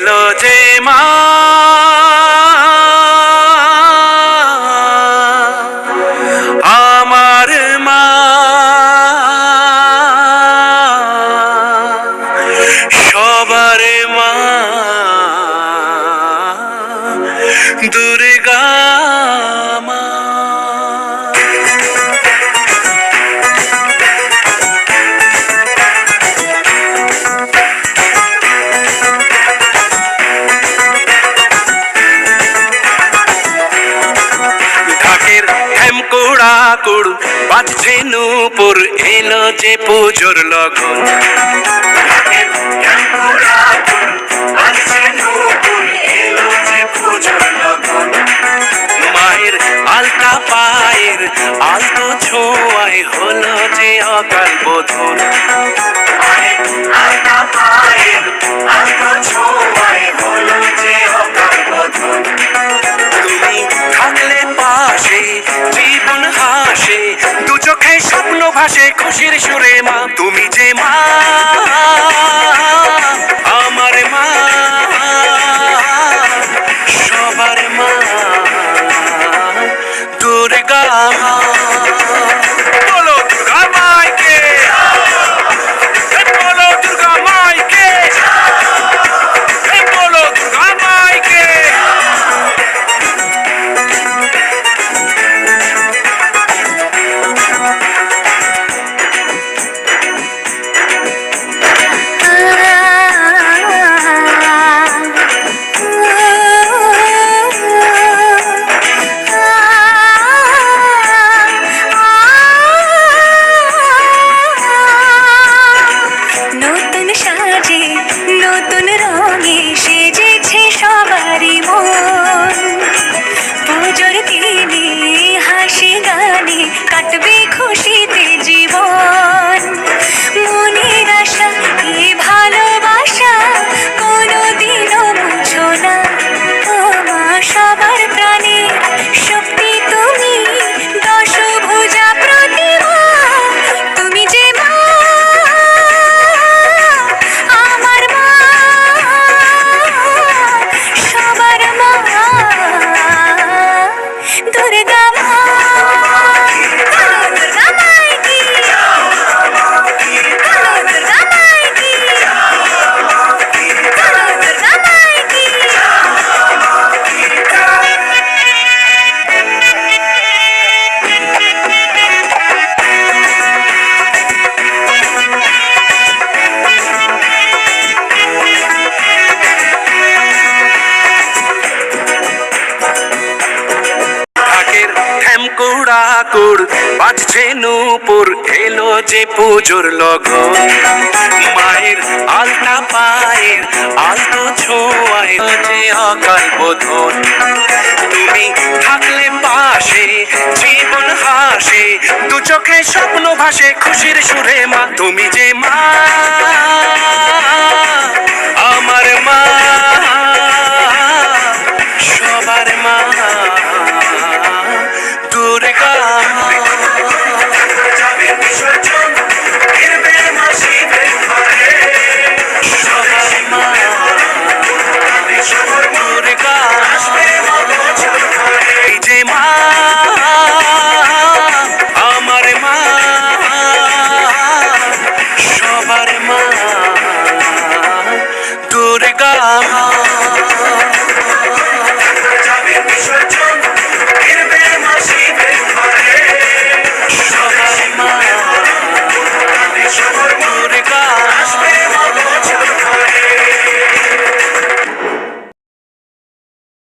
এলো যে মা আমার মা সবার মা দুর্গা মা। ঢাকের হেমকুড়া কুড় বাজছে নূপুর এলো যে পুজোর লগন। ঢাকের হেমকুড়া কুড় বাজছে নূপুর এলো যে পুজোর লগন। মায়ের আলতা পায়ের আলতো ছোঁয়ায় হলো যে অকাল বোধন। মায়ের আলতা পায়ের আলতো ছোঁয়ায় হলো যে অকাল বোধন। তুমি থাকলে পাশে জীবন হাসে দু চোখে স্বপ্ন ভাসে খুশির সুরে মা। তুমি যে মা আমার মা সবার মা দুর্গা মা। বলো দুর্গা মাইকে, বলো দুর্গা মাইকে, বলো দুর্গা মাইকে। নতুন সাজে নতুন রঙে সেজেছে সবারই মন। পুজোর দিনে হাসি গানে কাটবে খুশিতে জীবন। মনের আশা এই ভালোবাসা কোনোদিনও মুছো না। ও মা সবার প্রাণে শক্তি তুমি দশভুজা প্রতিমা। তুমি যে মা আমার মা সবার মা দুর্গা মা। দুর্গা মাইকি, দুর্গা মাইকি, দুর্গা মাইকি। ঢাকের হেমকুড়া কুড় বাজছে নূপুর এলো যে পুজোর লগন। মায়ের আলতা পায়ের আলতো ছোঁয়ায় যে অকাল বোধন। তুমি থাকলে পাশে জীবন হাসে দু চোখে স্বপ্ন ভাসে খুশির সুরে মা। তুমি যে মা